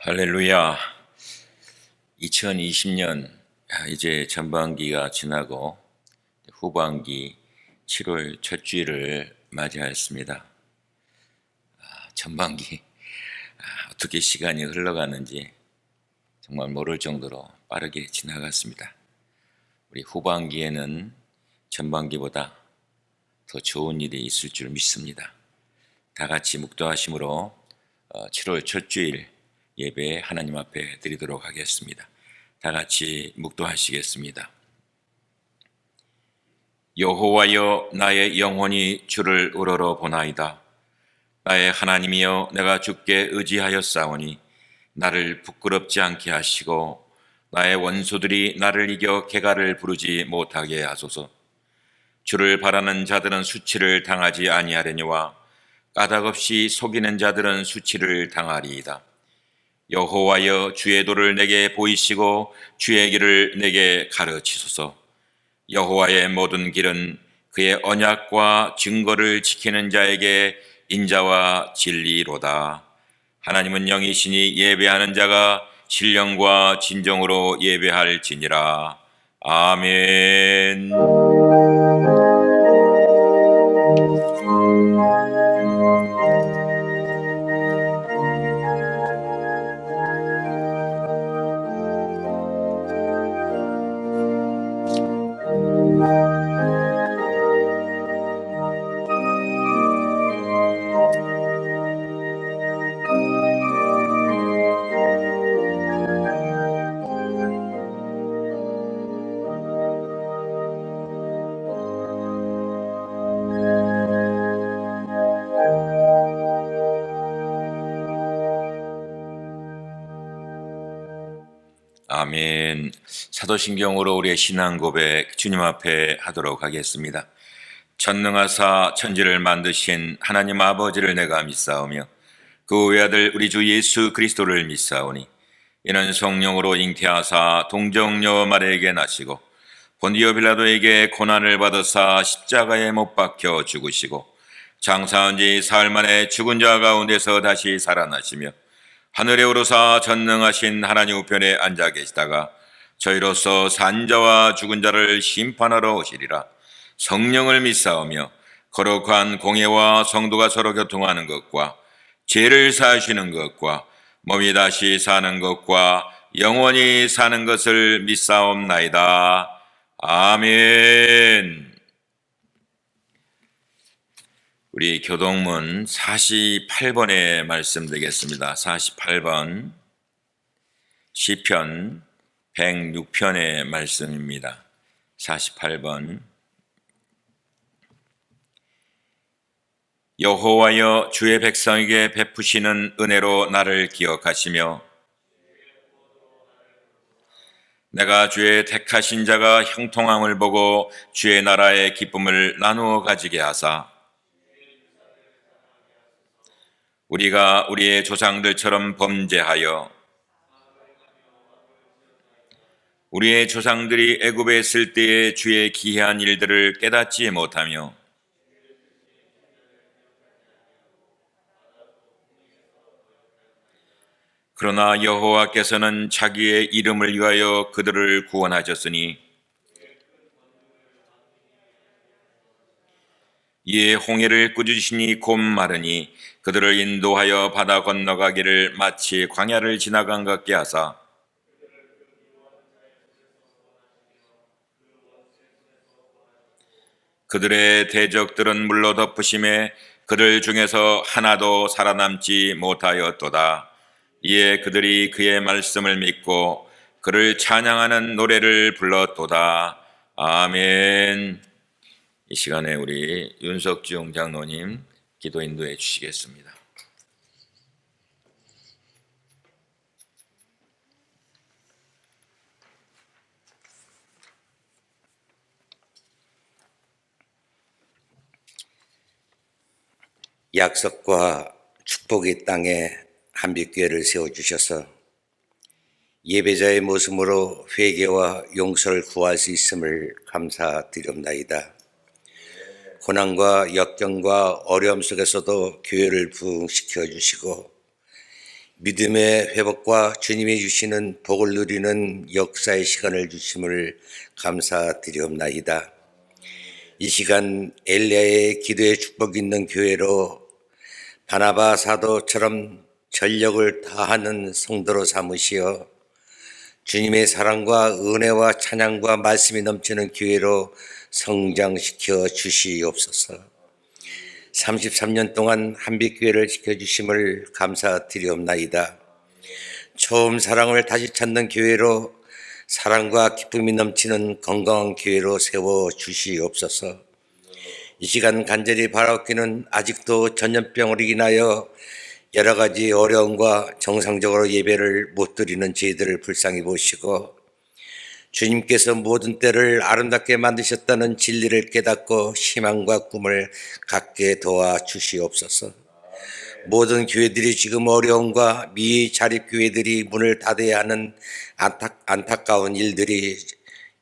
할렐루야. 2020년 이제 전반기가 지나고 후반기 7월 첫 주일을 맞이하였습니다. 전반기 어떻게 시간이 흘러가는지 정말 모를 정도로 빠르게 지나갔습니다. 우리 후반기에는 전반기보다 더 좋은 일이 있을 줄 믿습니다. 다 같이 묵도하심으로 7월 첫 주일 예배 하나님 앞에 드리도록 하겠습니다. 다 같이 묵도하시겠습니다. 여호와여, 나의 영혼이 주를 우러러 보나이다. 나의 하나님이여, 내가 주께 의지하였사오니 나를 부끄럽지 않게 하시고 나의 원수들이 나를 이겨 개가를 부르지 못하게 하소서. 주를 바라는 자들은 수치를 당하지 아니하려니와 까닭없이 속이는 자들은 수치를 당하리이다. 여호와여, 주의 도를 내게 보이시고 주의 길을 내게 가르치소서. 여호와의 모든 길은 그의 언약과 증거를 지키는 자에게 인자와 진리로다. 하나님은 영이시니 예배하는 자가 신령과 진정으로 예배할지니라. 아멘. 아멘. 사도신경으로 우리의 신앙 고백 주님 앞에 하도록 하겠습니다. 전능하사 천지를 만드신 하나님 아버지를 내가 믿사오며 그 외아들 우리 주 예수 그리스도를 믿사오니 이는 성령으로 잉태하사 동정녀 마리아에게 나시고 본디오 빌라도에게 고난을 받으사 십자가에 못 박혀 죽으시고 장사한 지 사흘 만에 죽은 자 가운데서 다시 살아나시며 하늘에 오르사 전능하신 하나님 우편에 앉아 계시다가 저희로서 산자와 죽은 자를 심판하러 오시리라. 성령을 믿사오며 거룩한 공예와 성도가 서로 교통하는 것과 죄를 사하시는 것과 몸이 다시 사는 것과 영원히 사는 것을 믿사옵나이다. 아멘. 우리 교동문 48번의 말씀 되겠습니다. 48번 시편 106편의 말씀입니다. 48번 여호와여, 주의 백성에게 베푸시는 은혜로 나를 기억하시며 내가 주의 택하신 자가 형통함을 보고 주의 나라의 기쁨을 나누어 가지게 하사 우리가 우리의 조상들처럼 범죄하여 우리의 조상들이 애굽에 있을 때에 주의 기이한 일들을 깨닫지 못하며 그러나 여호와께서는 자기의 이름을 위하여 그들을 구원하셨으니 이에 홍해를 꾸짖으시니 곧 마르니 그들을 인도하여 바다 건너가기를 마치 광야를 지나간 것 같게 하사 그들의 대적들은 물로 덮으심에 그들 중에서 하나도 살아남지 못하였도다. 이에 그들이 그의 말씀을 믿고 그를 찬양하는 노래를 불렀도다. 아멘. 이 시간에 우리 윤석중 장로님 기도 인도해 주시겠습니다. 약속과 축복의 땅에 한빛교회를 세워주셔서 예배자의 모습으로 회개와 용서를 구할 수 있음을 감사드립나이다. 고난과 역경과 어려움 속에서도 교회를 부흥시켜 주시고 믿음의 회복과 주님이 주시는 복을 누리는 역사의 시간을 주심을 감사드리옵나이다. 이 시간 엘리야의 기도에 축복이 있는 교회로 바나바 사도처럼 전력을 다하는 성도로 삼으시어 주님의 사랑과 은혜와 찬양과 말씀이 넘치는 교회로 성장시켜 주시옵소서. 33년 동안 한빛교회를 지켜주심을 감사드리옵나이다. 처음 사랑을 다시 찾는 교회로 사랑과 기쁨이 넘치는 건강한 교회로 세워주시옵소서. 이 시간 간절히 바라옵기는 아직도 전염병으로 인하여 여러 가지 어려움과 정상적으로 예배를 못 드리는 저희들을 불쌍히 보시고 주님께서 모든 때를 아름답게 만드셨다는 진리를 깨닫고 희망과 꿈을 갖게 도와주시옵소서. 모든 교회들이 지금 어려움과 미자립교회들이 문을 닫아야 하는 안타까운 일들이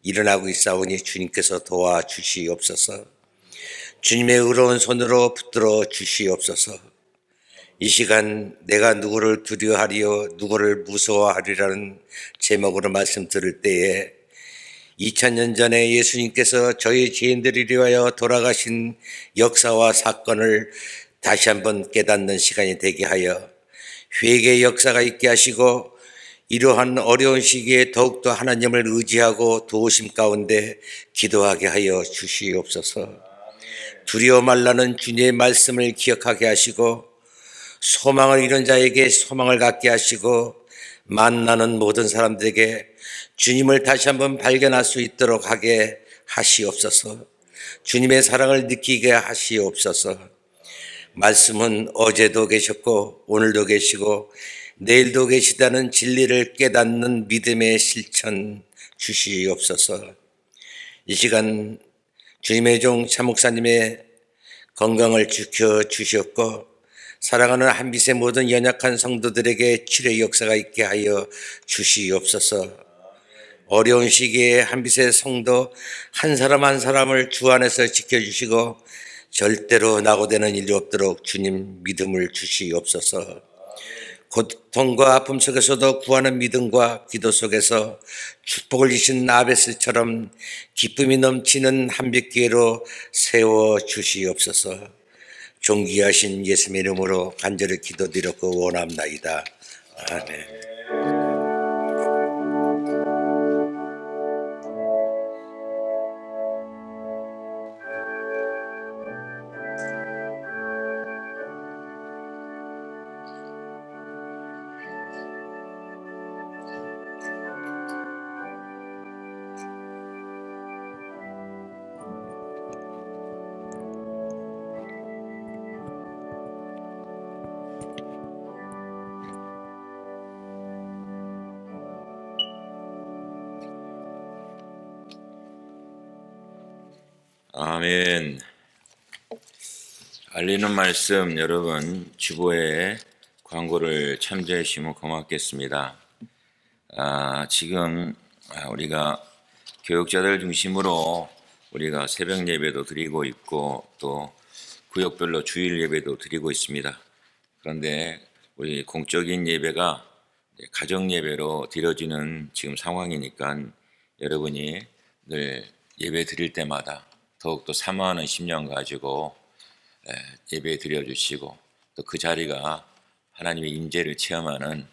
일어나고 있사오니 주님께서 도와주시옵소서. 주님의 의로운 손으로 붙들어 주시옵소서. 이 시간 내가 누구를 두려워하리요 누구를 무서워하리라는 제목으로 말씀 들을 때에 2000년 전에 예수님께서 저희 죄인들을 위하여 돌아가신 역사와 사건을 다시 한번 깨닫는 시간이 되게 하여 회개의 역사가 있게 하시고 이러한 어려운 시기에 더욱더 하나님을 의지하고 도우심 가운데 기도하게 하여 주시옵소서. 두려워 말라는 주님의 말씀을 기억하게 하시고 소망을 잃은 자에게 소망을 갖게 하시고 만나는 모든 사람들에게 주님을 다시 한번 발견할 수 있도록 하게 하시옵소서. 주님의 사랑을 느끼게 하시옵소서. 말씀은 어제도 계셨고 오늘도 계시고 내일도 계시다는 진리를 깨닫는 믿음의 실천 주시옵소서. 이 시간 주님의 종 차목사님의 건강을 지켜주셨고 사랑하는 한빛의 모든 연약한 성도들에게 치료의 역사가 있게 하여 주시옵소서. 어려운 시기에 한빛의 성도 한 사람 한 사람을 주 안에서 지켜주시고 절대로 낙오되는 일이 없도록 주님 믿음을 주시옵소서. 고통과 아픔 속에서도 구하는 믿음과 기도 속에서 축복을 주신 아베스처럼 기쁨이 넘치는 한빛교회로 세워주시옵소서. 존귀하신 예수님의 이름으로 간절히 기도드렸고 원합나이다. 아멘. 아멘. 알리는 말씀 여러분 주보에 광고를 참조해 주시면 고맙겠습니다. 지금 우리가 교육자들 중심으로 우리가 새벽 예배도 드리고 있고 또 구역별로 주일 예배도 드리고 있습니다. 그런데 우리 공적인 예배가 가정 예배로 드려지는 지금 상황이니까 여러분이 늘 예배 드릴 때마다 더욱더 사모하는 심령 가지고 예배 드려주시고 또 그 자리가 하나님의 임재를 체험하는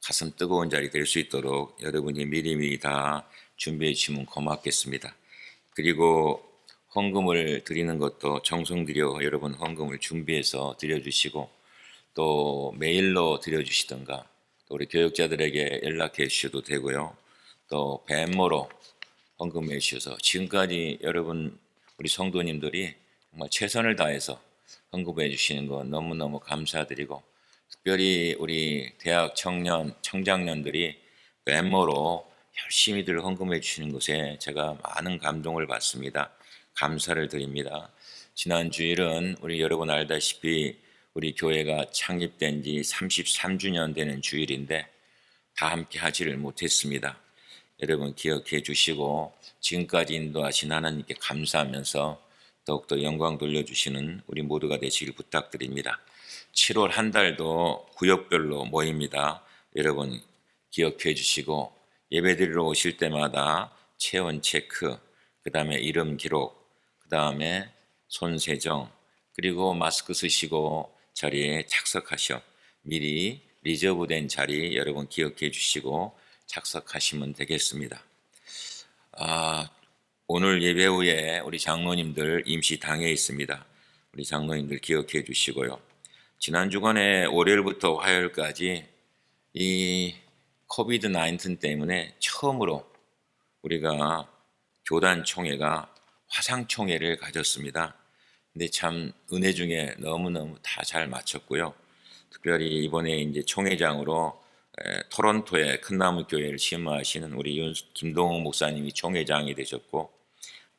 가슴 뜨거운 자리 될 수 있도록 여러분이 미리미리 다 준비해 주시면 고맙겠습니다. 그리고 헌금을 드리는 것도 정성 들여 여러분 헌금을 준비해서 드려주시고 또 메일로 드려주시든가 또 우리 교육자들에게 연락해 주셔도 되고요. 또 벤모로 헌금해 주셔서 지금까지 여러분 우리 성도님들이 정말 최선을 다해서 헌금해 주시는 거 너무너무 감사드리고 특별히 우리 대학 청장년들이 벤모로 열심히들 헌금해 주시는 것에 제가 많은 감동을 받습니다. 감사를 드립니다. 지난 주일은 우리 여러분 알다시피 우리 교회가 창립된 지 33주년 되는 주일인데 다 함께 하지를 못했습니다. 여러분 기억해 주시고 지금까지 인도하신 하나님께 감사하면서 더욱더 영광 돌려주시는 우리 모두가 되시길 부탁드립니다. 7월 한 달도 구역별로 모입니다. 여러분 기억해 주시고 예배드리러 오실 때마다 체온 체크, 그 다음에 이름 기록, 그 다음에 손 세정, 그리고 마스크 쓰시고 자리에 착석하셔. 미리 리저브된 자리 여러분 기억해 주시고 착석하시면 되겠습니다. 오늘 예배 후에 우리 장로님들 임시 당회 있습니다. 우리 장로님들 기억해 주시고요. 지난 주간에 월요일부터 화요일까지 이 코비드 19 때문에 처음으로 우리가 교단 총회가 화상 총회를 가졌습니다. 근데 참 은혜 중에 너무너무 다 잘 마쳤고요. 특별히 이번에 이제 총회장으로 토론토의 큰나무 교회를 심화하시는 우리 김동욱 목사님이 총회장이 되셨고,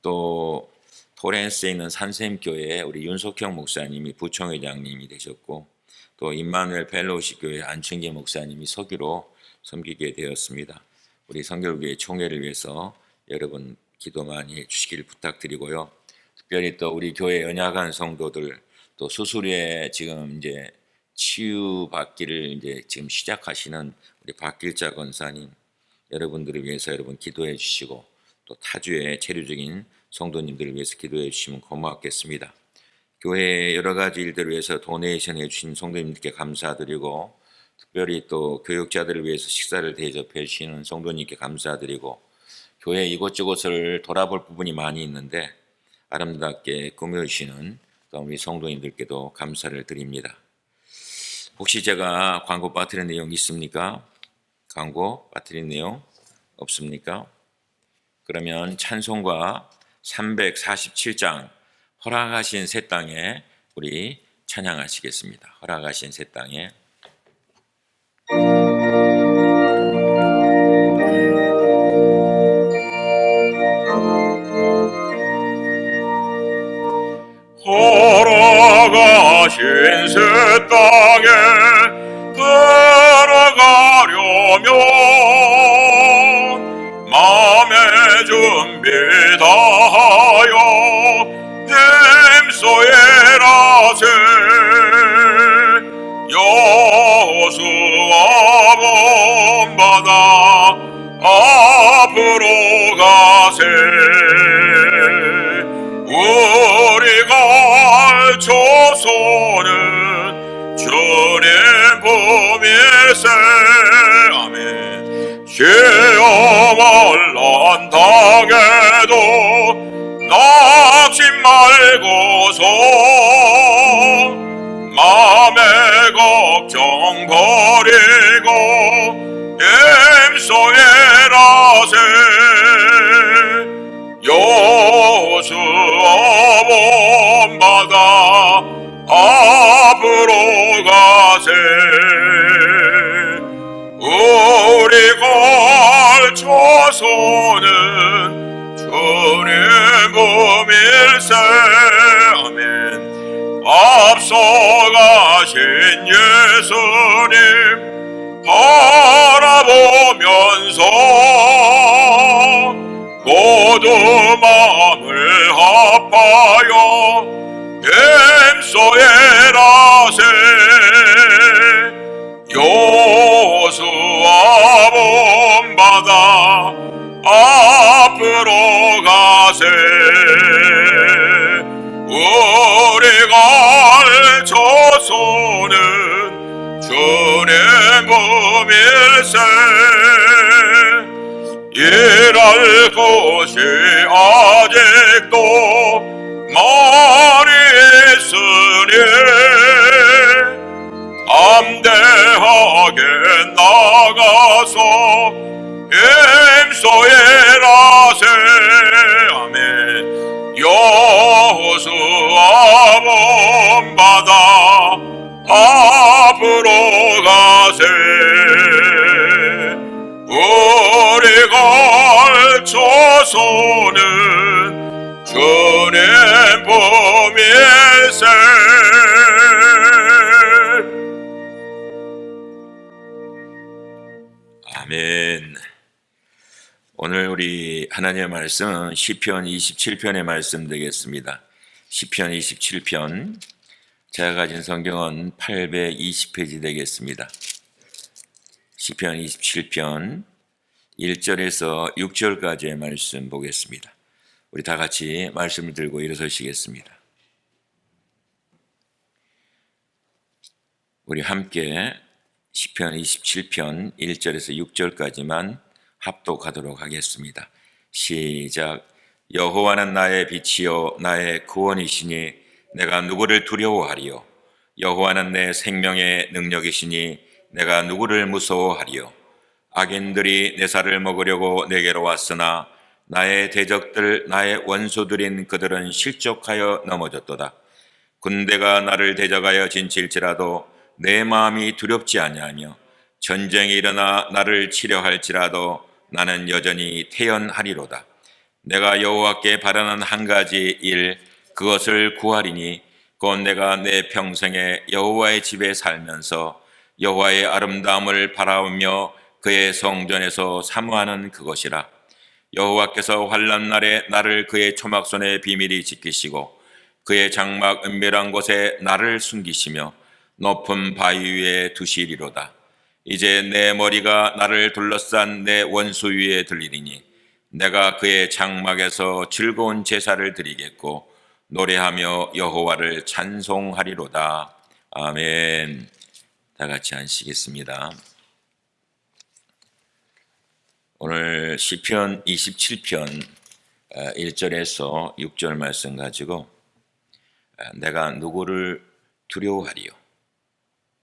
또 토렌스에 있는 산샘 교회에 우리 윤석형 목사님이 부총회장님이 되셨고, 또 임마누엘 펠로우십 교회 안춘기 목사님이 서기로 섬기게 되었습니다. 우리 성결교회 총회를 위해서 여러분 기도 많이 해주시길 부탁드리고요. 특별히 또 우리 교회 연약한 성도들, 또 수술에 지금 이제 치유받기를 이제 지금 시작하시는 우리 박길자 권사님, 여러분들을 위해서 여러분 기도해 주시고, 또 타주의 체류적인 성도님들을 위해서 기도해 주시면 고맙겠습니다. 교회 여러 가지 일들을 위해서 도네이션 해주신 성도님들께 감사드리고, 특별히 또 교육자들을 위해서 식사를 대접해 주시는 성도님께 감사드리고, 교회 이곳저곳을 돌아볼 부분이 많이 있는데 아름답게 꾸며주시는 또 우리 성도님들께도 감사를 드립니다. 혹시 제가 광고 빠뜨린 내용 있습니까? 광고 빠뜨린 내용 없습니까? 그러면 찬송가 347장 허락하신 새 땅에 우리 찬양하시겠습니다. 허락하신 새 땅에. 허락하신 새 땅에 들어가려면 마음의 준비 다하여 힘소해라세. 여호수아 본받아 앞으로 가세. 우리가 할 조소는 주님 품일세. 아멘. 시험을 난 당해도 낙심 말고서 마음의 걱정 버리고 힘소해라세. 여호수아 본받아 앞으로 가세. 우리가 할 조소는 주님 품일세. 아멘. 앞서가신 예수님 바라보면서 모두 마음을 합하여 힘소해라세. 여호수아 본받아 앞으로 가세. 우리가 할 조소는 주님 품일세. 일할 것이 아직도 많이 있으니 담대하게 나가서 힘소해라세. 아멘. 여호수아 본받아 앞으로 가세. 우리가 할 조소는 주님 품일세. 아멘. 오늘 우리 하나님의 말씀은 시편 27편의 말씀 되겠습니다. 시편 27편, 제가 가진 성경은 820페이지 되겠습니다. 시편 27편 1절에서 6절까지의 말씀 보겠습니다. 우리 다 같이 말씀을 들고 일어서시겠습니다. 우리 함께 시편 27편 1절에서 6절까지만 합독하도록 하겠습니다. 시작. 여호와는 나의 빛이요 나의 구원이시니 내가 누구를 두려워하리요. 여호와는 내 생명의 능력이시니 내가 누구를 무서워하리요. 악인들이 내 살을 먹으려고 내게로 왔으나 나의 대적들 나의 원수들인 그들은 실족하여 넘어졌도다. 군대가 나를 대적하여 진칠지라도 내 마음이 두렵지 아니하며 전쟁이 일어나 나를 치려 할지라도 나는 여전히 태연하리로다. 내가 여호와께 바라는 한 가지 일 그것을 구하리니 곧 내가 내 평생에 여호와의 집에 살면서 여호와의 아름다움을 바라보며 그의 성전에서 사모하는 그것이라. 여호와께서 환난 날에 나를 그의 초막손에 비밀히 지키시고 그의 장막 은밀한 곳에 나를 숨기시며 높은 바위 위에 두시리로다. 이제 내 머리가 나를 둘러싼 내 원수 위에 들리리니 내가 그의 장막에서 즐거운 제사를 드리겠고 노래하며 여호와를 찬송하리로다. 아멘. 다 같이 앉으시겠습니다. 오늘 시편 27편 1절에서 6절 말씀 가지고 내가 누구를 두려워하리요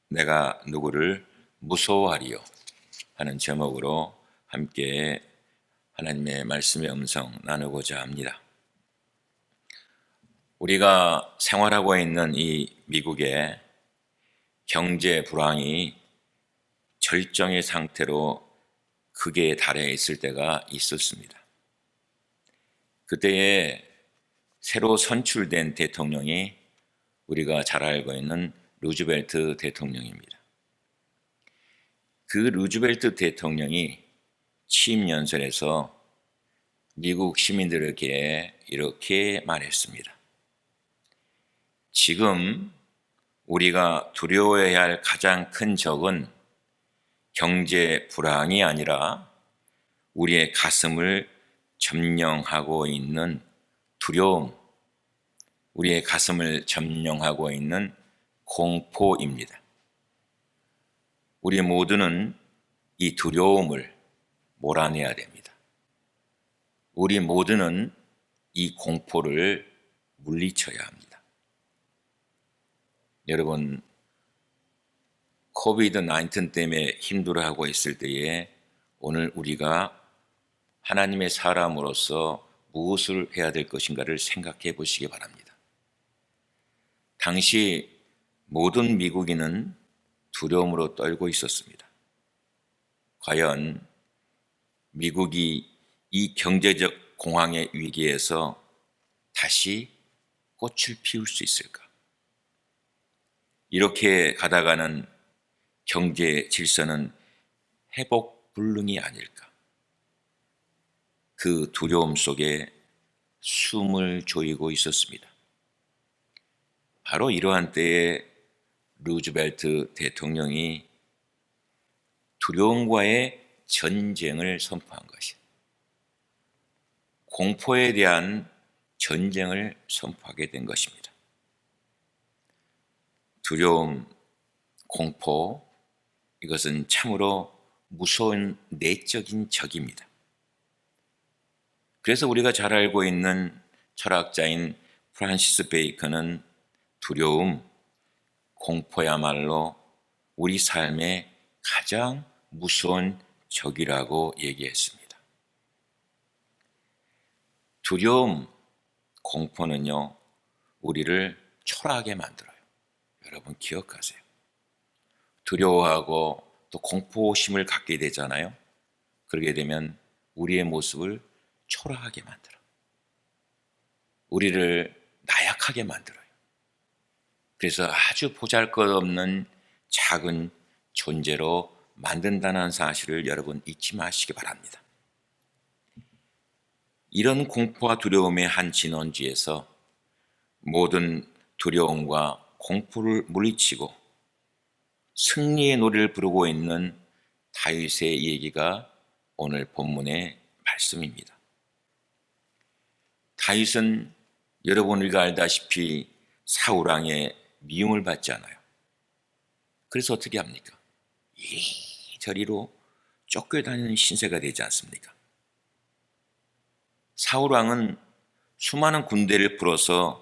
내가 누구를 무서워하리요 하는 제목으로 함께 하나님의 말씀의 음성 나누고자 합니다. 우리가 생활하고 있는 이 미국의 경제 불황이 절정의 상태로 극에 달해 있을 때가 있었습니다. 그때에 새로 선출된 대통령이 우리가 잘 알고 있는 루즈벨트 대통령입니다. 그 루즈벨트 대통령이 취임 연설에서 미국 시민들에게 이렇게 말했습니다. 지금 우리가 두려워해야 할 가장 큰 적은 경제 불황이 아니라 우리의 가슴을 점령하고 있는 두려움, 우리의 가슴을 점령하고 있는 공포입니다. 우리 모두는 이 두려움을 몰아내야 됩니다. 우리 모두는 이 공포를 물리쳐야 합니다. 여러분, 코비드-19 때문에 힘들어하고 있을 때에 오늘 우리가 하나님의 사람으로서 무엇을 해야 될 것인가를 생각해 보시기 바랍니다. 당시 모든 미국인은 두려움으로 떨고 있었습니다. 과연 미국이 이 경제적 공황의 위기에서 다시 꽃을 피울 수 있을까? 이렇게 가다가는 경제 질서는 회복 불능이 아닐까? 그 두려움 속에 숨을 조이고 있었습니다. 바로 이러한 때에 루즈벨트 대통령이 두려움과의 전쟁을 선포한 것이 공포에 대한 전쟁을 선포하게 된 것입니다. 두려움, 공포, 이것은 참으로 무서운 내적인 적입니다. 그래서 우리가 잘 알고 있는 철학자인 프란시스 베이컨은 두려움, 공포야말로 우리 삶의 가장 무서운 적이라고 얘기했습니다. 두려움, 공포는요, 우리를 초라하게 만들어요. 여러분 기억하세요. 두려워하고 또 공포심을 갖게 되잖아요. 그러게 되면 우리의 모습을 초라하게 만들어. 우리를 나약하게 만들어요. 그래서 아주 보잘것없는 작은 존재로 만든다는 사실을 여러분 잊지 마시기 바랍니다. 이런 공포와 두려움의 한 진원지에서 모든 두려움과 공포를 물리치고 승리의 노래를 부르고 있는 다윗의 얘기가 오늘 본문의 말씀입니다. 다윗은 여러분 우리가 알다시피 사울 왕의 미움을 받지 않아요. 그래서 어떻게 합니까? 이리저리로 쫓겨다니는 신세가 되지 않습니까? 사울 왕은 수많은 군대를 풀어서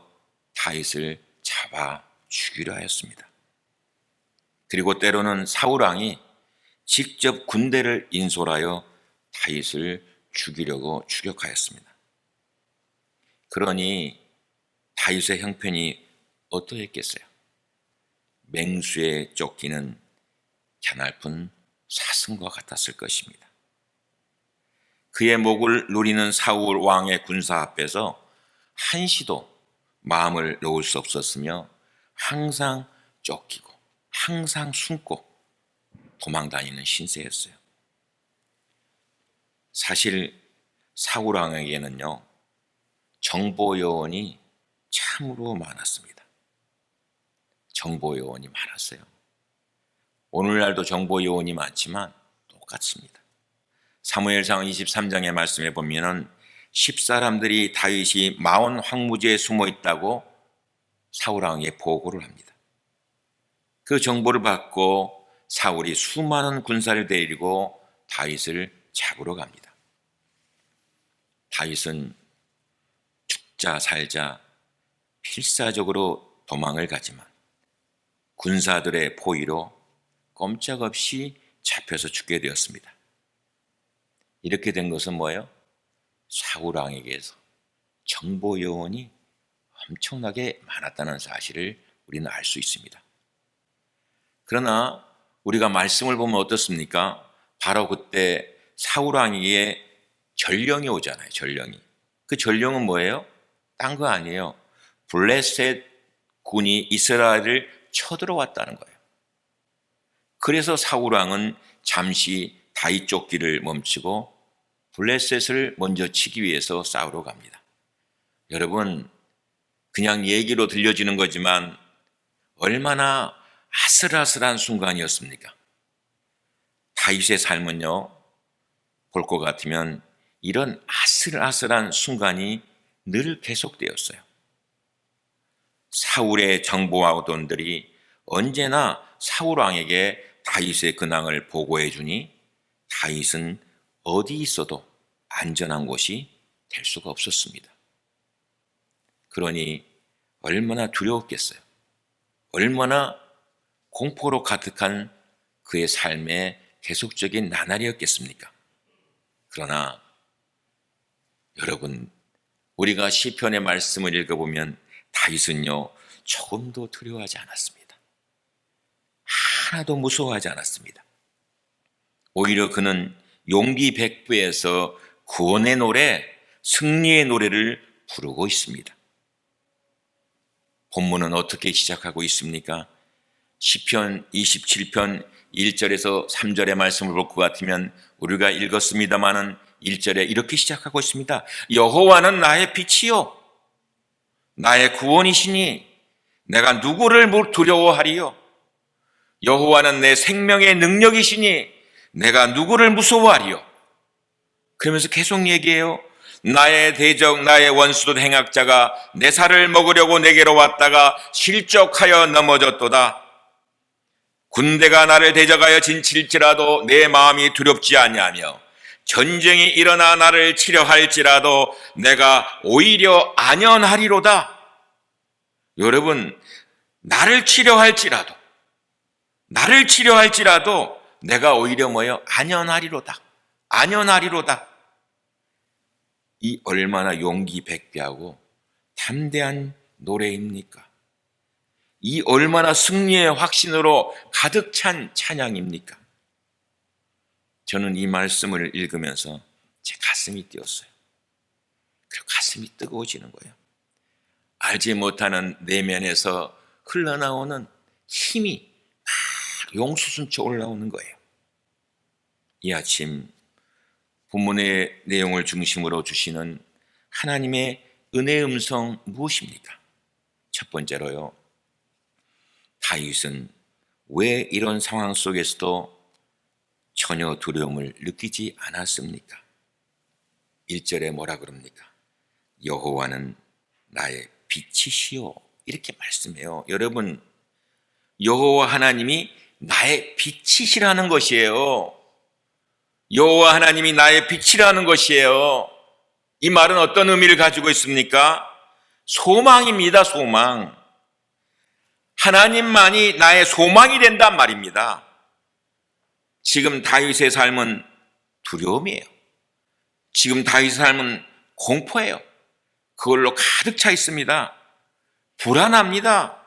다윗을 잡아 죽이려 하였습니다. 그리고 때로는 사울 왕이 직접 군대를 인솔하여 다윗을 죽이려고 추격하였습니다. 그러니 다윗의 형편이 어떠했겠어요? 맹수에 쫓기는 갸냘픈 사슴과 같았을 것입니다. 그의 목을 누리는 사울 왕의 군사 앞에서 한시도 마음을 놓을 수 없었으며 항상 쫓기고 항상 숨고 도망다니는 신세였어요. 사실 사울 왕에게는요, 정보 요원이 참으로 많았습니다. 정보 요원이 많았어요. 오늘날도 정보 요원이 많지만 똑같습니다. 사무엘상 23장의 말씀에 보면은 10사람들이 다윗이 마온 황무지에 숨어 있다고 사울 왕에게 보고를 합니다. 그 정보를 받고 사울이 수많은 군사를 데리고 다윗을 잡으러 갑니다. 다윗은 죽자 살자 필사적으로 도망을 가지만 군사들의 포위로 꼼짝없이 잡혀서 죽게 되었습니다. 이렇게 된 것은 뭐예요? 사울 왕에게서 정보 요원이 엄청나게 많았다는 사실을 우리는 알 수 있습니다. 그러나 우리가 말씀을 보면 어떻습니까? 바로 그때 사울 왕에게 전령이 오잖아요. 전령이. 그 전령은 뭐예요? 딴 거 아니에요. 블레셋 군이 이스라엘을 쳐들어왔다는 거예요. 그래서 사울 왕은 잠시 다윗 쫓기를 멈추고 블레셋을 먼저 치기 위해서 싸우러 갑니다. 여러분, 그냥 얘기로 들려지는 거지만 얼마나 아슬아슬한 순간이었습니까? 다윗의 삶은요, 볼 것 같으면 이런 아슬아슬한 순간이 늘 계속되었어요. 사울의 정보원들이 언제나 사울 왕에게 다윗의 근황을 보고해 주니 다윗은 어디 있어도 안전한 곳이 될 수가 없었습니다. 그러니 얼마나 두려웠겠어요. 얼마나 공포로 가득한 그의 삶의 계속적인 나날이었겠습니까? 그러나 여러분, 우리가 시편의 말씀을 읽어보면 다윗은요, 조금도 두려워하지 않았습니다. 하나도 무서워하지 않았습니다. 오히려 그는 용기 백배에서 구원의 노래, 승리의 노래를 부르고 있습니다. 본문은 어떻게 시작하고 있습니까? 시편 27편 1절에서 3절의 말씀을 볼 것 같으면 우리가 읽었습니다마는 1절에 이렇게 시작하고 있습니다. 여호와는 나의 빛이요 나의 구원이시니 내가 누구를 두려워하리요? 여호와는 내 생명의 능력이시니 내가 누구를 무서워하리요? 그러면서 계속 얘기해요. 나의 대적 나의 원수도 행악자가 내 살을 먹으려고 내게로 왔다가 실족하여 넘어졌도다. 군대가 나를 대적하여 진칠지라도 내 마음이 두렵지 아니하며 전쟁이 일어나 나를 치려할지라도 내가 오히려 안연하리로다. 여러분, 나를 치려할지라도 내가 오히려 뭐예요? 안연하리로다. 안연하리로다. 이 얼마나 용기 백배하고 담대한 노래입니까? 이 얼마나 승리의 확신으로 가득 찬 찬양입니까? 저는 이 말씀을 읽으면서 제 가슴이 뛰었어요. 그리고 가슴이 뜨거워지는 거예요. 알지 못하는 내면에서 흘러나오는 힘이 막 용수순처 올라오는 거예요. 이 아침 본문의 내용을 중심으로 주시는 하나님의 은혜의 음성 무엇입니까? 첫 번째로요, 다윗은 왜 이런 상황 속에서도 전혀 두려움을 느끼지 않았습니까? 1절에 뭐라 그럽니까? 여호와는 나의 빛이시오. 이렇게 말씀해요. 여러분, 여호와 하나님이 나의 빛이시라는 것이에요. 여호와 하나님이 나의 빛이라는 것이에요. 이 말은 어떤 의미를 가지고 있습니까? 소망입니다. 소망. 하나님만이 나의 소망이 된단 말입니다. 지금 다윗의 삶은 두려움이에요. 지금 다윗의 삶은 공포예요. 그걸로 가득 차 있습니다. 불안합니다.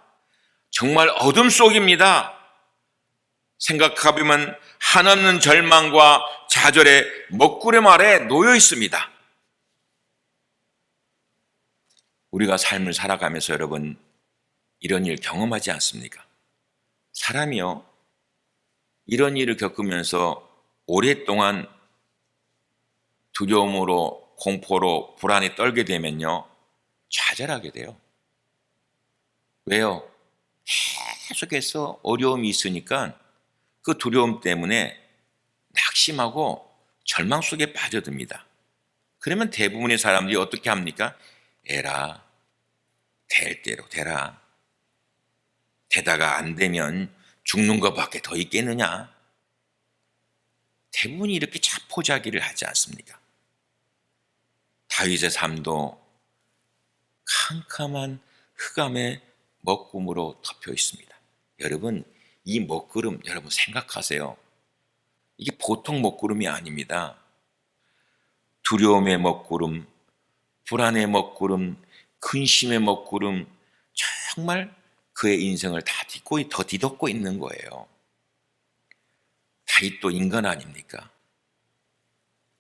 정말 어둠 속입니다. 생각해보면 한없는 절망과 좌절의 먹구름 아래 놓여 있습니다. 우리가 삶을 살아가면서 여러분 이런 일 경험하지 않습니까? 사람이요, 이런 일을 겪으면서 오랫동안 두려움으로, 공포로, 불안에 떨게 되면요, 좌절하게 돼요. 왜요? 계속해서 어려움이 있으니까 그 두려움 때문에 낙심하고 절망 속에 빠져듭니다. 그러면 대부분의 사람들이 어떻게 합니까? 에라, 될 대로 되라. 되다가 안 되면 죽는 것밖에 더 있겠느냐? 대부분이 이렇게 자포자기를 하지 않습니까? 다윗의 삶도 캄캄한 흑암의 먹구름으로 덮여 있습니다. 여러분, 이 먹구름 여러분 생각하세요. 이게 보통 먹구름이 아닙니다. 두려움의 먹구름, 불안의 먹구름, 근심의 먹구름, 정말 그의 인생을 더 뒤덮고 있는 거예요. 다윗도 인간 아닙니까?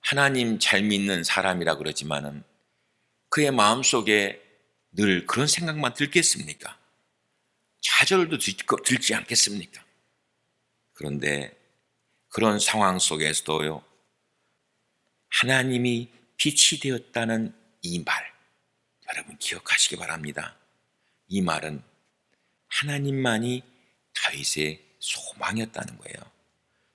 하나님 잘 믿는 사람이라 그러지만은 그의 마음속에 늘 그런 생각만 들겠습니까? 좌절도 들지 않겠습니까? 그런데 그런 상황 속에서도요, 하나님이 빛이 되었다는 이 말, 여러분 기억하시기 바랍니다. 이 말은 하나님만이 다윗의 소망이었다는 거예요.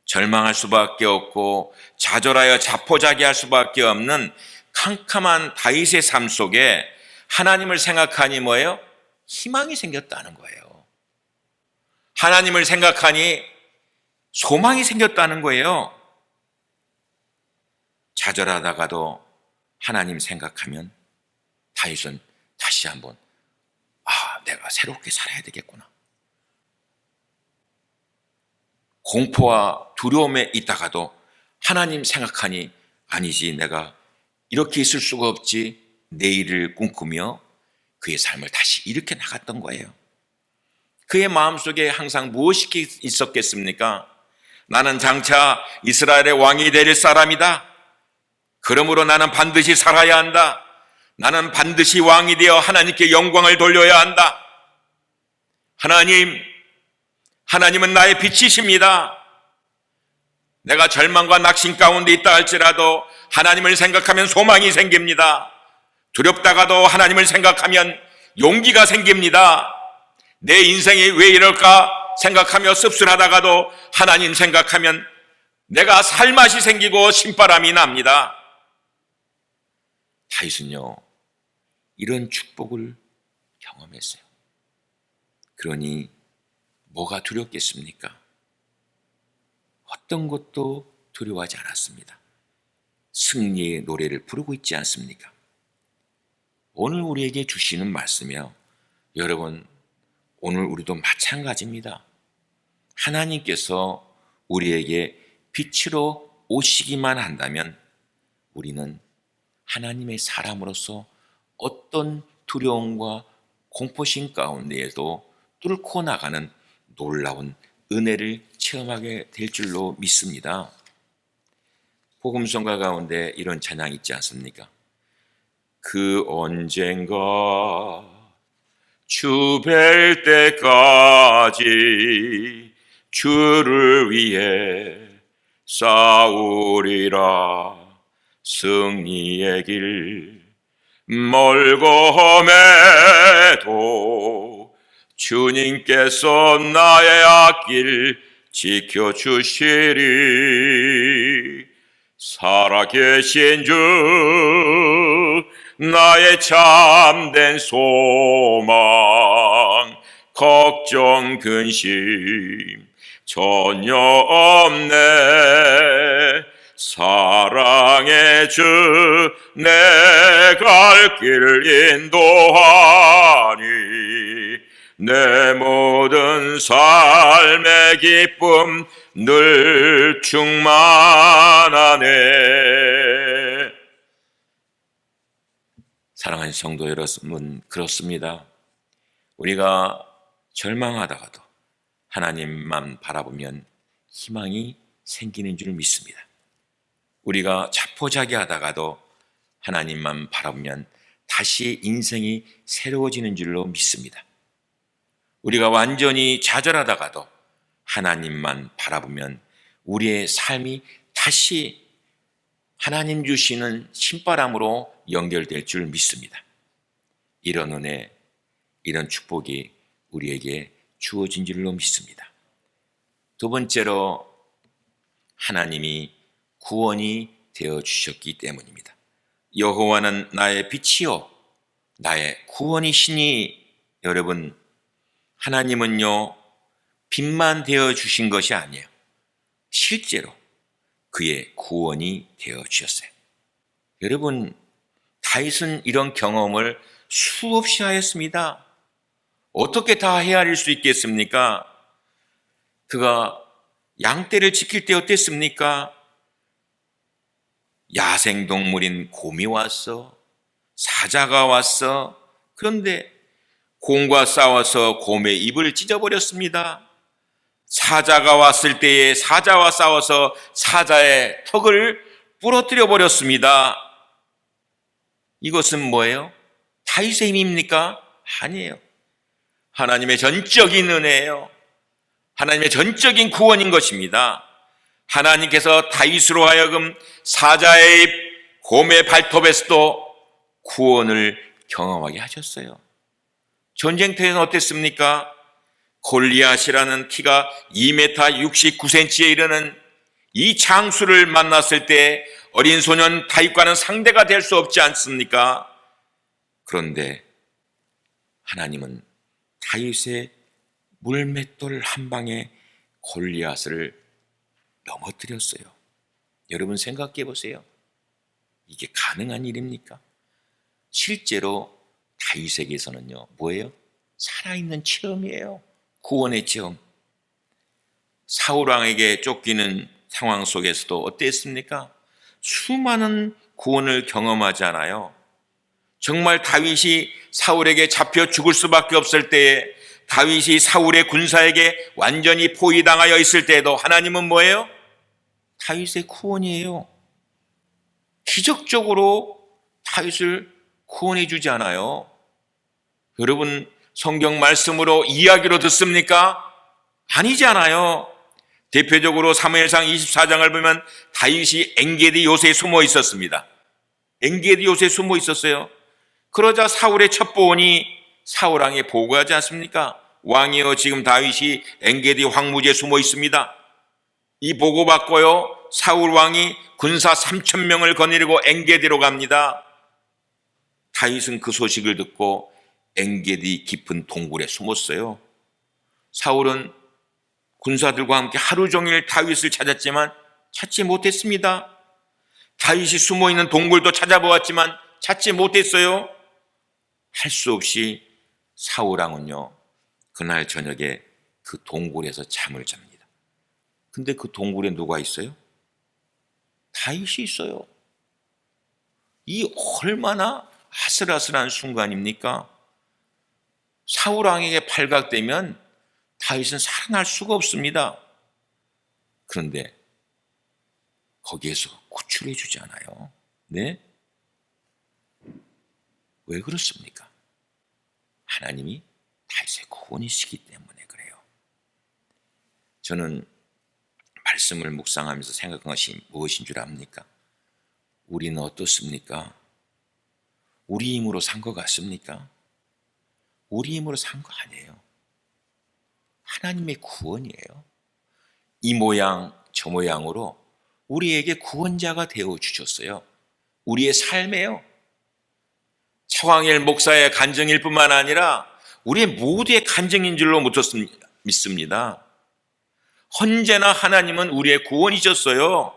절망할 수밖에 없고 좌절하여 자포자기할 수밖에 없는 캄캄한 다윗의 삶 속에 하나님을 생각하니 뭐예요? 희망이 생겼다는 거예요. 하나님을 생각하니 소망이 생겼다는 거예요. 좌절하다가도 하나님 생각하면 다윗은 다시 한번 내가 새롭게 살아야 되겠구나. 공포와 두려움에 있다가도 하나님 생각하니 아니지, 내가 이렇게 있을 수가 없지, 내일을 꿈꾸며 그의 삶을 다시 일으켜 나갔던 거예요. 그의 마음속에 항상 무엇이 있었겠습니까? 나는 장차 이스라엘의 왕이 될 사람이다. 그러므로 나는 반드시 살아야 한다. 나는 반드시 왕이 되어 하나님께 영광을 돌려야 한다. 하나님은 나의 빛이십니다. 내가 절망과 낙심 가운데 있다 할지라도 하나님을 생각하면 소망이 생깁니다. 두렵다가도 하나님을 생각하면 용기가 생깁니다. 내 인생이 왜 이럴까 생각하며 씁쓸하다가도 하나님 생각하면 내가 살맛이 생기고 신바람이 납니다. 다윗은요, 이런 축복을 경험했어요. 그러니 뭐가 두렵겠습니까? 어떤 것도 두려워하지 않았습니다. 승리의 노래를 부르고 있지 않습니까? 오늘 우리에게 주시는 말씀이요, 여러분, 오늘 우리도 마찬가지입니다. 하나님께서 우리에게 빛으로 오시기만 한다면 우리는 하나님의 사람으로서 어떤 두려움과 공포심 가운데에도 뚫고 나가는 놀라운 은혜를 체험하게 될 줄로 믿습니다. 복음성가 가운데 이런 찬양이 있지 않습니까? 그 언젠가 주 뵐 때까지 주를 위해 싸우리라. 승리의 길 멀고매도 주님께서 나의 앞길 지켜주시리. 살아계신 주 나의 참된 소망, 걱정 근심 전혀 없네. 사랑의 주 내 갈 길을 인도하니 내 모든 삶의 기쁨 늘 충만하네. 사랑하는 성도 여러분, 그렇습니다. 우리가 절망하다가도 하나님만 바라보면 희망이 생기는 줄 믿습니다. 우리가 자포자기하다가도 하나님만 바라보면 다시 인생이 새로워지는 줄로 믿습니다. 우리가 완전히 좌절하다가도 하나님만 바라보면 우리의 삶이 다시 하나님 주시는 신바람으로 연결될 줄 믿습니다. 이런 은혜, 이런 축복이 우리에게 주어진 줄로 믿습니다. 두 번째로 하나님이 구원이 되어 주셨기 때문입니다. 여호와는 나의 빛이요 나의 구원이시니. 여러분, 하나님은요 빛만 되어 주신 것이 아니에요. 실제로 그의 구원이 되어 주셨어요. 여러분, 다윗은 이런 경험을 수없이 하였습니다. 어떻게 다 헤아릴 수 있겠습니까? 그가 양떼를 지킬 때 어땠습니까? 야생동물인 곰이 왔어, 사자가 왔어. 그런데 곰과 싸워서 곰의 입을 찢어버렸습니다. 사자가 왔을 때에 사자와 싸워서 사자의 턱을 부러뜨려 버렸습니다. 이것은 뭐예요? 다윗의 힘입니까? 아니에요. 하나님의 전적인 은혜예요. 하나님의 전적인 구원인 것입니다. 하나님께서 다윗으로 하여금 사자의 입, 곰의 발톱에서도 구원을 경험하게 하셨어요. 전쟁터에는 어땠습니까? 골리앗이라는 키가 2m 69cm에 이르는 이 장수를 만났을 때 어린 소년 다윗과는 상대가 될 수 없지 않습니까? 그런데 하나님은 다윗의 물맷돌 한 방에 골리앗을 넘어뜨렸어요. 여러분 생각해 보세요. 이게 가능한 일입니까? 실제로 다윗에게서는요, 뭐예요? 살아있는 체험이에요. 구원의 체험. 사울왕에게 쫓기는 상황 속에서도 어땠습니까? 수많은 구원을 경험하잖아요. 정말 다윗이 사울에게 잡혀 죽을 수밖에 없을 때에, 다윗이 사울의 군사에게 완전히 포위당하여 있을 때에도 하나님은 뭐예요? 다윗의 구원이에요. 기적적으로 다윗을 구원해 주지 않아요. 여러분, 성경 말씀으로 이야기로 듣습니까? 아니지 않아요. 대표적으로 사무엘상 24장을 보면 다윗이 엔게디 요새에 숨어 있었습니다. 엔게디 요새에 숨어 있었어요. 그러자 사울의 첩보원이 사울왕에 보고하지 않습니까? 왕이여, 지금 다윗이 엔게디 황무지에 숨어 있습니다. 이 보고 받고요, 사울왕이 군사 3,000명을 거느리고 엔게디로 갑니다. 다윗은 그 소식을 듣고 엔게디 깊은 동굴에 숨었어요. 사울은 군사들과 함께 하루 종일 다윗을 찾았지만 찾지 못했습니다. 다윗이 숨어있는 동굴도 찾아보았지만 찾지 못했어요. 할 수 없이 사울왕은요, 그날 저녁에 그 동굴에서 잠을 잡니다. 근데 그 동굴에 누가 있어요? 다윗이 있어요. 이 얼마나 아슬아슬한 순간입니까? 사울왕에게 발각되면 다윗은 살아날 수가 없습니다. 그런데 거기에서 구출해 주지 않아요. 네? 왜 그렇습니까? 하나님이 다윗의 구원이시기 때문에 그래요. 저는 말씀을 묵상하면서 생각한 것이 무엇인 줄 압니까? 우리는 어떻습니까? 우리 힘으로 산 것 같습니까? 우리 힘으로 산 거 아니에요. 하나님의 구원이에요. 이 모양 저 모양으로 우리에게 구원자가 되어 주셨어요. 우리의 삶에요. 차광일 목사의 간증일 뿐만 아니라 우리의 모두의 간증인 줄로 믿습니다. 언제나 하나님은 우리의 구원이셨어요.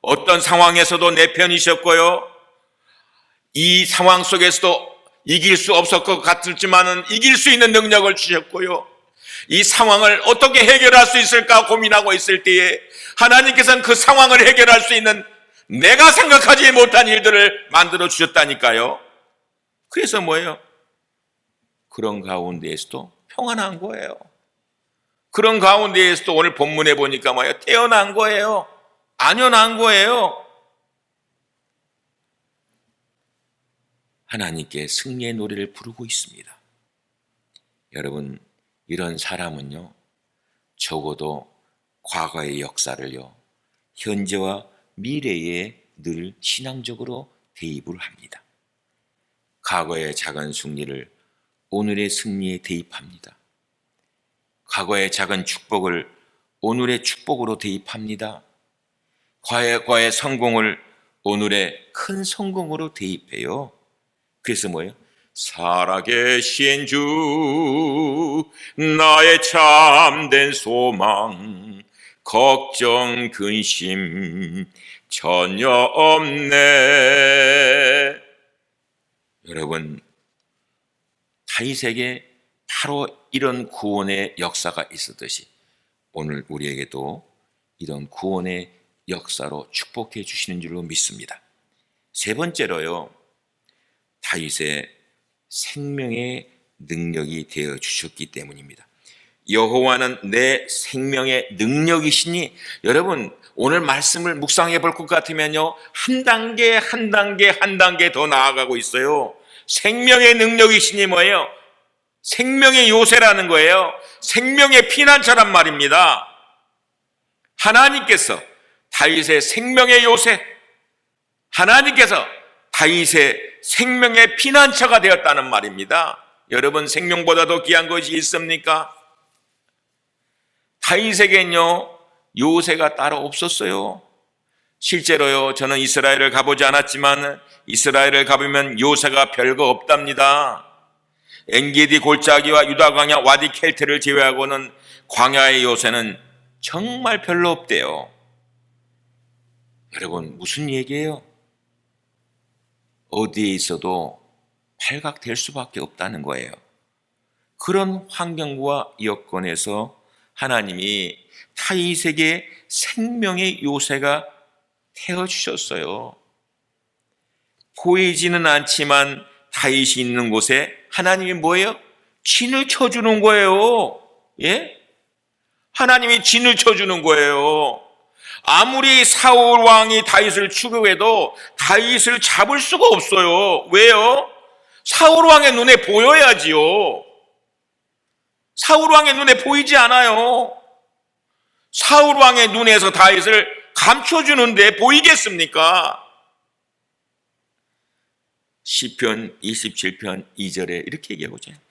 어떤 상황에서도 내 편이셨고요. 이 상황 속에서도 이길 수 없을 것 같을지만은 이길 수 있는 능력을 주셨고요. 이 상황을 어떻게 해결할 수 있을까 고민하고 있을 때에 하나님께서는 그 상황을 해결할 수 있는 내가 생각하지 못한 일들을 만들어 주셨다니까요. 그래서 뭐예요? 그런 가운데에서도 평안한 거예요. 그런 가운데에서도 오늘 본문에 보니까 뭐예요? 태어난 거예요. 안연한 거예요. 하나님께 승리의 노래를 부르고 있습니다. 여러분, 이런 사람은요, 적어도 과거의 역사를요, 현재와 미래에 늘 신앙적으로 대입을 합니다. 과거의 작은 승리를 오늘의 승리에 대입합니다. 과거의 작은 축복을 오늘의 축복으로 대입합니다. 과거의 성공을 오늘의 큰 성공으로 대입해요. 그래서 뭐예요? 살아계신 주 나의 참된 소망 걱정 근심 전혀 없네. 여러분, 다윗에게 바로 이런 구원의 역사가 있었듯이 오늘 우리에게도 이런 구원의 역사로 축복해 주시는 줄로 믿습니다. 세 번째로요, 다윗의 생명의 능력이 되어 주셨기 때문입니다. 여호와는 내 생명의 능력이시니, 여러분 오늘 말씀을 묵상해 볼 것 같으면요, 한 단계 더 나아가고 있어요. 생명의 능력이시니 뭐예요? 생명의 요새라는 거예요. 생명의 피난처란 말입니다. 하나님께서 다윗의 생명의 요새, 하나님께서 다윗의 생명의 피난처가 되었다는 말입니다. 여러분, 생명보다 더 귀한 것이 있습니까? 다윗에겐요, 요새가 따로 없었어요. 실제로요, 저는 이스라엘을 가보지 않았지만 이스라엘을 가보면 요새가 별거 없답니다. 엔게디 골짜기와 유다 광야 와디 켈테를 제외하고는 광야의 요새는 정말 별로 없대요. 여러분, 무슨 얘기예요? 어디에 있어도 발각될 수밖에 없다는 거예요. 그런 환경과 여건에서 하나님이 다윗에게 생명의 요새가 태워주셨어요. 보이지는 않지만 다윗이 있는 곳에 하나님이 뭐예요? 진을 쳐주는 거예요. 예? 하나님이 진을 쳐주는 거예요. 아무리 사울 왕이 다윗을 추격해도 다윗을 잡을 수가 없어요. 왜요? 사울 왕의 눈에 보여야지요. 사울 왕의 눈에 보이지 않아요. 사울 왕의 눈에서 다윗을 감춰주는데 보이겠습니까? 시편 27편 2절에 이렇게 얘기하고 있잖아요.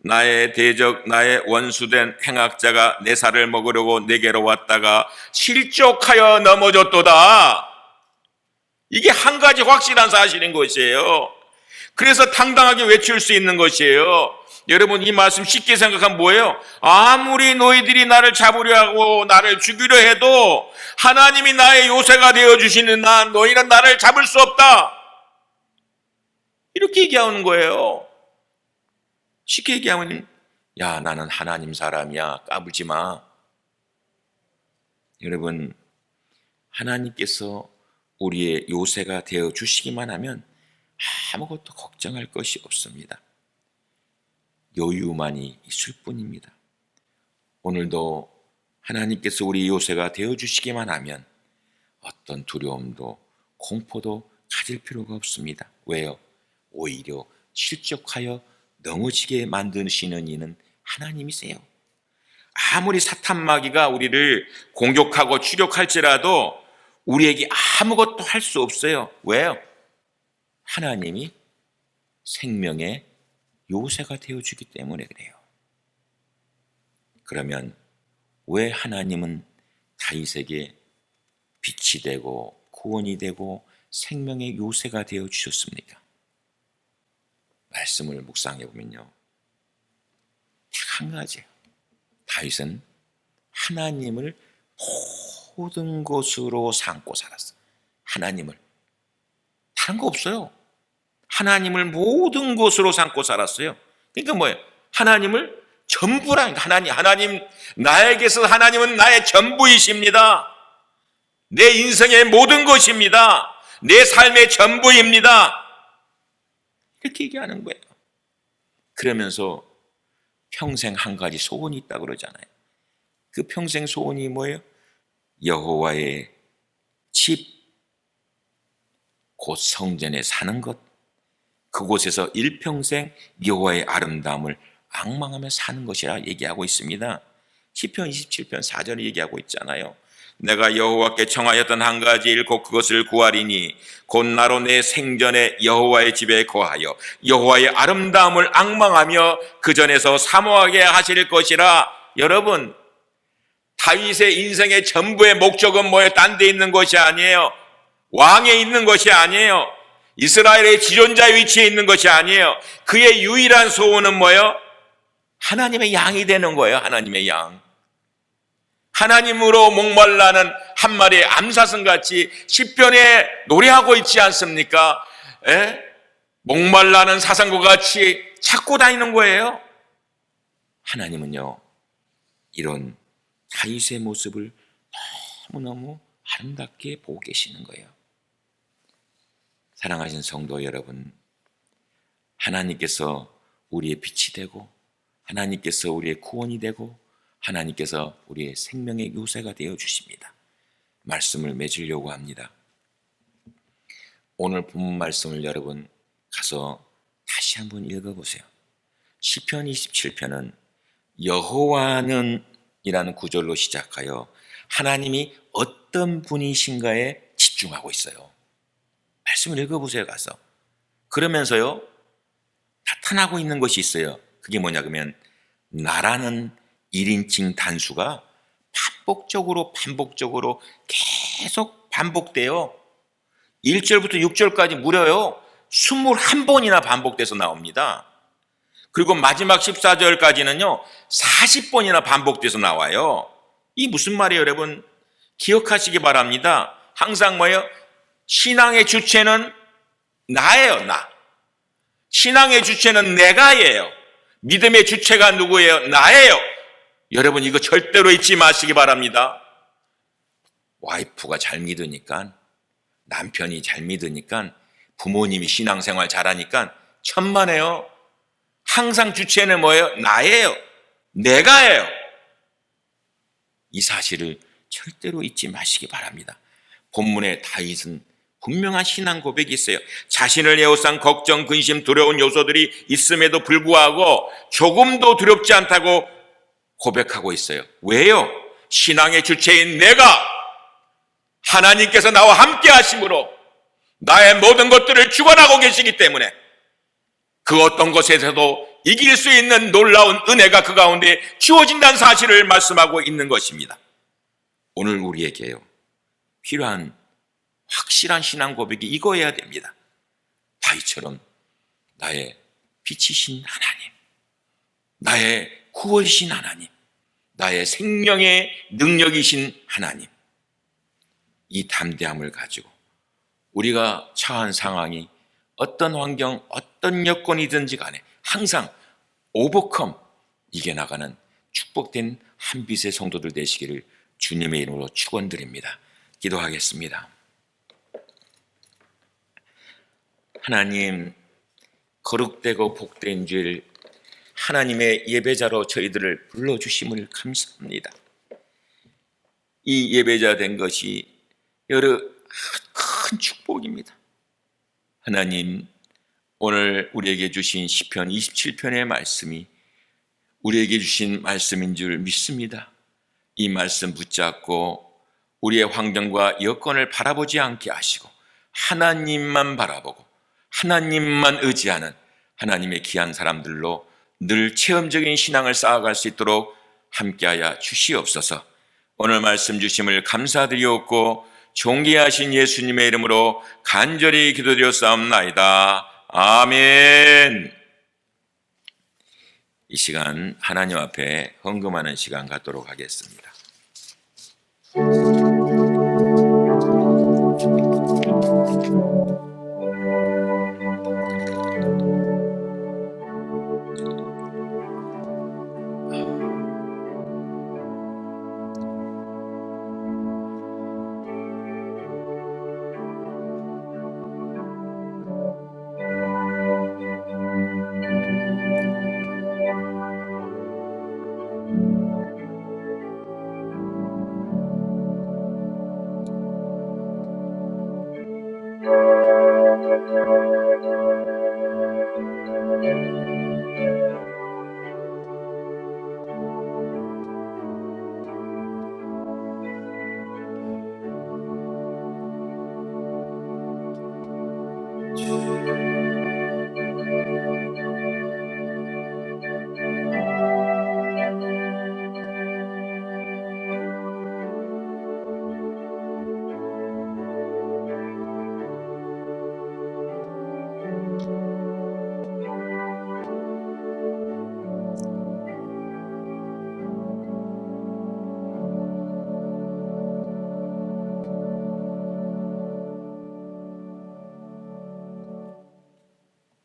나의 대적, 나의 원수된 행악자가 내 살을 먹으려고 내게로 왔다가 실족하여 넘어졌도다. 이게 한 가지 확실한 사실인 것이에요. 그래서 당당하게 외칠 수 있는 것이에요. 여러분, 이 말씀 쉽게 생각하면 뭐예요? 아무리 너희들이 나를 잡으려 하고 나를 죽이려 해도 하나님이 나의 요새가 되어주시는 너희는 나를 잡을 수 없다. 이렇게 얘기하는 거예요. 쉽게 얘기하면, 야, 나는 하나님 사람이야, 까불지 마. 여러분, 하나님께서 우리의 요새가 되어 주시기만 하면 아무것도 걱정할 것이 없습니다. 여유만이 있을 뿐입니다. 오늘도 하나님께서 우리 요새가 되어 주시기만 하면 어떤 두려움도 공포도 가질 필요가 없습니다. 왜요? 오히려 실족하여 넘어지게 만드시는 이는 하나님이세요. 아무리 사탄 마귀가 우리를 공격하고 추격할지라도 우리에게 아무것도 할 수 없어요. 왜요? 하나님이 생명의 요새가 되어주기 때문에 그래요. 그러면 왜 하나님은 다윗에게 빛이 되고 구원이 되고 생명의 요새가 되어 주셨습니까? 말씀을 묵상해 보면요, 딱 한 가지예요. 다윗은 하나님을 모든 것으로 삼고 살았어요. 하나님을, 다른 거 없어요. 하나님을 모든 것으로 삼고 살았어요. 그러니까 뭐예요? 하나님을 전부라니까. 하나님, 나에게서 하나님은 나의 전부이십니다. 내 인생의 모든 것입니다. 내 삶의 전부입니다. 이렇게 얘기하는 거예요. 그러면서 평생 한 가지 소원이 있다고 그러잖아요. 그 평생 소원이 뭐예요? 여호와의 집, 곧 성전에 사는 것, 그곳에서 일평생 여호와의 아름다움을 앙망하며 사는 것이라 얘기하고 있습니다. 시편 27편 4절에 얘기하고 있잖아요. 내가 여호와께 청하였던 한 가지 일 곧 그것을 구하리니 곧 나로 내 생전에 여호와의 집에 거하여 여호와의 아름다움을 앙망하며 그 전에서 사모하게 하실 것이라. 여러분, 다윗의 인생의 전부의 목적은 뭐예요? 딴 데 있는 것이 아니에요. 왕에 있는 것이 아니에요. 이스라엘의 지존자 위치에 있는 것이 아니에요. 그의 유일한 소원은 뭐예요? 하나님의 양이 되는 거예요. 하나님의 양. 하나님으로 목말라는 한 마리의 암사슴같이 시편에 노래하고 있지 않습니까? 목말라는 사슴과 같이 찾고 다니는 거예요. 하나님은요, 이런 다윗의 모습을 너무너무 아름답게 보고 계시는 거예요. 사랑하신 성도 여러분, 하나님께서 우리의 빛이 되고 하나님께서 우리의 구원이 되고 하나님께서 우리의 생명의 요새가 되어 주십니다. 말씀을 맺으려고 합니다. 오늘 본문 말씀을 여러분 가서 다시 한번 읽어보세요. 시편 27편은 여호와는 이라는 구절로 시작하여 하나님이 어떤 분이신가에 집중하고 있어요. 말씀을 읽어보세요, 가서. 그러면서요, 나타나고 있는 것이 있어요. 그게 뭐냐 그러면 나라는 1인칭 단수가 반복적으로 계속 반복돼요. 1절부터 6절까지 무려요 21번이나 반복돼서 나옵니다. 그리고 마지막 14절까지는요 40번이나 반복돼서 나와요. 이 무슨 말이에요, 여러분? 기억하시기 바랍니다. 항상 뭐예요? 신앙의 주체는 나예요, 나. 신앙의 주체는 내가예요. 믿음의 주체가 누구예요? 나예요. 여러분, 이거 절대로 잊지 마시기 바랍니다. 와이프가 잘 믿으니까, 남편이 잘 믿으니까, 부모님이 신앙생활 잘하니까 천만에요. 항상 주체는 뭐예요? 나예요. 내가예요. 이 사실을 절대로 잊지 마시기 바랍니다. 본문의 다윗은 분명한 신앙 고백이 있어요. 자신을 에워싼 걱정, 근심, 두려운 요소들이 있음에도 불구하고 조금도 두렵지 않다고 고백하고 있어요. 왜요? 신앙의 주체인 내가 하나님께서 나와 함께 하심으로 나의 모든 것들을 주관하고 계시기 때문에 그 어떤 것에서도 이길 수 있는 놀라운 은혜가 그 가운데 주어진다는 사실을 말씀하고 있는 것입니다. 오늘 우리에게요, 필요한 확실한 신앙 고백이 이거여야 됩니다. 다윗처럼 나의 빛이신 하나님, 나의 구원이신 하나님, 나의 생명의 능력이신 하나님, 이 담대함을 가지고 우리가 처한 상황이 어떤 환경, 어떤 여건이든지 간에 항상 오버컴, 이겨나가는 축복된 한빛의 성도들 되시기를 주님의 이름으로 축원드립니다. 기도하겠습니다. 하나님, 거룩되고 복된 줄 하나님의 예배자로 저희들을 불러주심을 감사합니다. 이 예배자 된 것이 여러 큰 축복입니다. 하나님, 오늘 우리에게 주신 시편 27편의 말씀이 우리에게 주신 말씀인 줄 믿습니다. 이 말씀 붙잡고 우리의 환경과 여건을 바라보지 않게 하시고 하나님만 바라보고 하나님만 의지하는 하나님의 귀한 사람들로 늘 체험적인 신앙을 쌓아갈 수 있도록 함께하여 주시옵소서. 오늘 말씀 주심을 감사드리옵고 존귀하신 예수님의 이름으로 간절히 기도드렸사옵나이다. 아멘. 이 시간 하나님 앞에 헌금하는 시간 갖도록 하겠습니다.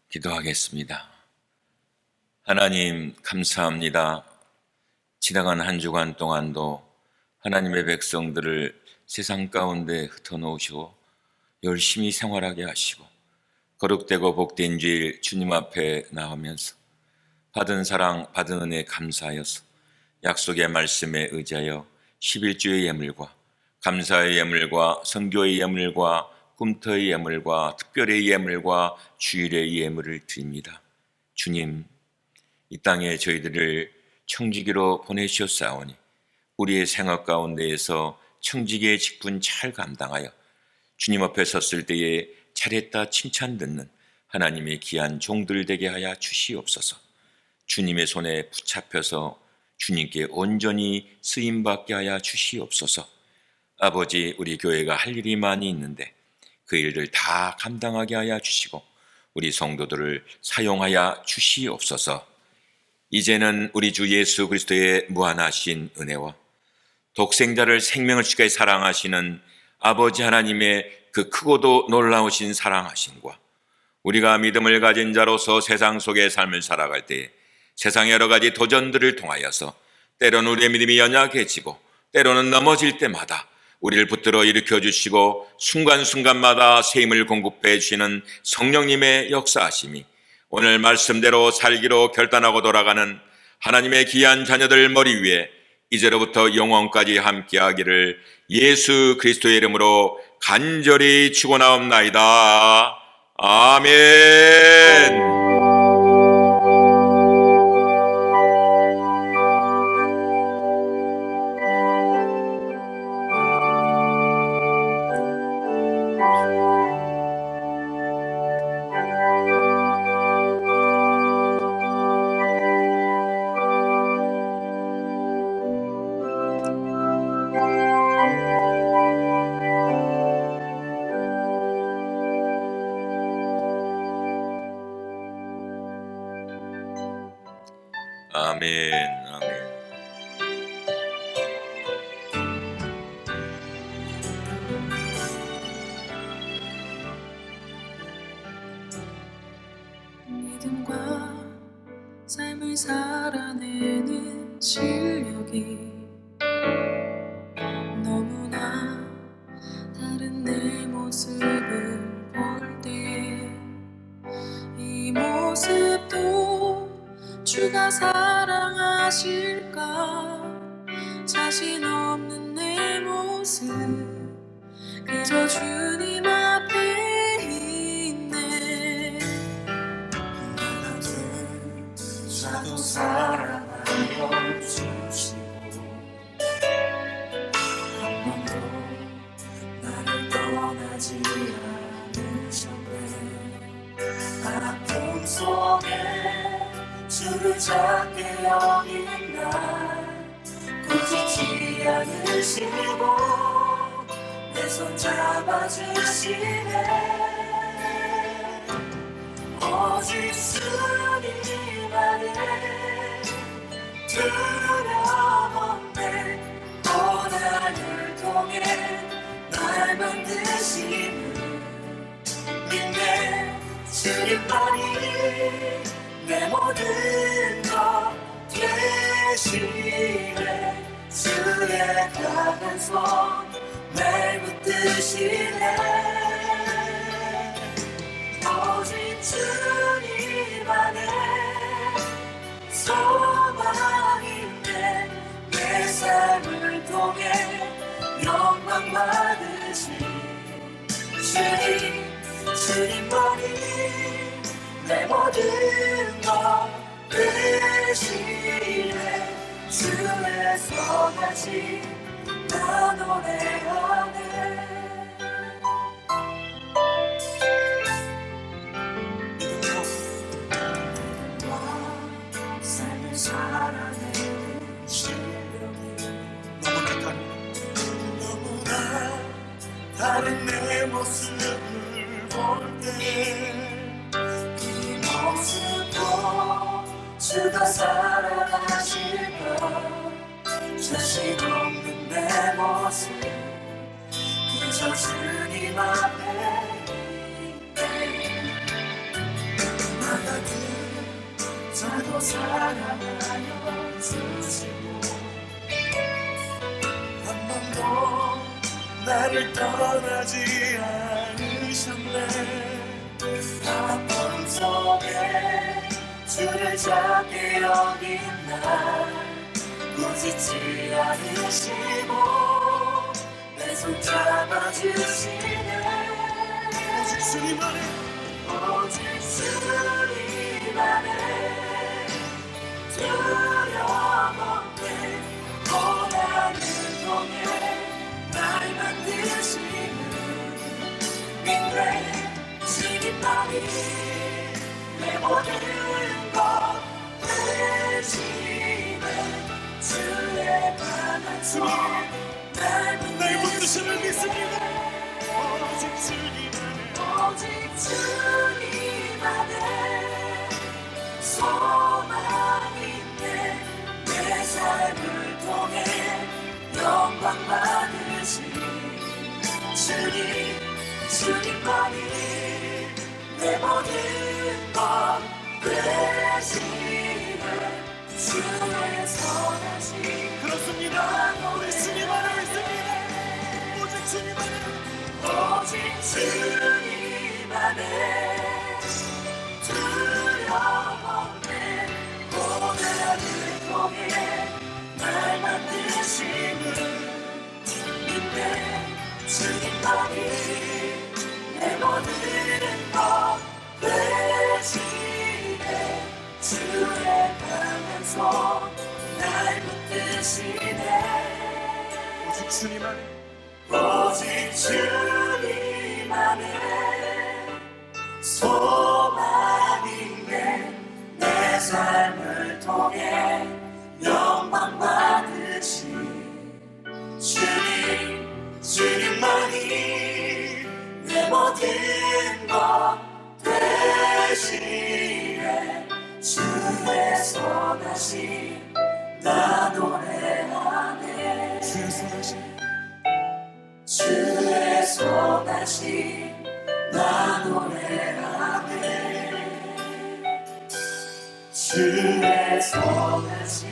기도하겠습니다. 하나님 감사합니다. 지나간 한 주간 동안도 하나님의 백성들을 세상 가운데 흩어놓으시고 열심히 생활하게 하시고 거룩되고 복된 주일 주님 앞에 나오면서 받은 사랑 받은 은혜 감사하여서 약속의 말씀에 의지하여 11주의 예물과 감사의 예물과 선교의 예물과 꿈터의 예물과 특별의 예물과 주일의 예물을 드립니다. 주님, 이 땅에 저희들을 청지기로 보내주셨사오니 우리의 생업 가운데에서 청지기의 직분 잘 감당하여 주님 앞에 섰을 때에 잘했다 칭찬 듣는 하나님의 귀한 종들 되게 하여 주시옵소서. 주님의 손에 붙잡혀서 주님께 온전히 쓰임받게 하여 주시옵소서. 아버지, 우리 교회가 할 일이 많이 있는데 그 일들 다 감당하게 하여 주시고 우리 성도들을 사용하여 주시옵소서. 이제는 우리 주 예수 그리스도의 무한하신 은혜와 독생자를 생명을 지게 사랑하시는 아버지 하나님의 그 크고도 놀라우신 사랑하심과 우리가 믿음을 가진 자로서 세상 속의 삶을 살아갈 때에 세상의 여러 가지 도전들을 통하여서 때로는 우리의 믿음이 연약해지고 때로는 넘어질 때마다 우리를 붙들어 일으켜 주시고 순간순간마다 새 힘을 공급해 주시는 성령님의 역사하심이 오늘 말씀대로 살기로 결단하고 돌아가는 하나님의 귀한 자녀들 머리 위에 이제로부터 영원까지 함께하기를 예수 그리스도의 이름으로 간절히 축원하옵나이다. 아멘. 아멘, 아멘. 믿음과 삶을 살아내는 실력이 너무나 다른 내 모습을 볼 때 이 모습도 주가 사랑하실까 자신 없는 내 모습 그저 주님 앞에 있네. 너는 자도 사랑하여 주시고 한 번도 나를 떠나지 않으셨네. 아픔 속에 주를 찾게 여기는 날 꾸짖지 않으시고 내 손 잡아주시네. 오직 주님만을 두려움없네. 고난을 통해 날 만드시는 믿네. 주님만이 내 모든 것 되시네. 주의 강한 손 날 붙드시네. 오직 주님만의 소망인데 내 삶을 통해 영광 받으신 주님만이 내 모든 것 되시네. 주의 선하신 나 노래하네. 삶을 살아내는 실력이 너무나 다른 내 모습을 볼 때 이 모습도 주가 사랑하실까. 자신 없는 내 모습 그저 주님 앞에 있네. 나 같은 자도 사랑하여 주시고 한 번도 나를 떠나지 않으셨네. 아픔 속에 주를 잡게 여긴 날 꾸짖지 않으시고 내 손 잡아주시네. 오직 주님만의 두려움없네. 고난을 통해 날 만드시는 믿네. 주님만이 내 모든 것 되시네. 주의 강한 손 날 붙드심을 믿습니다. 오직 주님만의 소망인데 내 삶을 통해 영광 받으신 주님만이 내 모든 것 되시네. 주의 선하신 그렇습니다. 우리 주님만을 믿습니다. 오직 주님만을. 오직 주님만의 두려움없네. 고난을 통해 날 만드시는 믿네. 주님만이 내 모든 것 되시네. 주의 강한 손 날 붙드시네. 오직 주님만을. 오직 주님만의 소망인데 내 삶을 통해 영광 받으신 주님만이 내 모든 것 되시네. 주의 선하신 나 노래하네. 주의 선하신 주의 선하신 나 노래하네. 주의 선하신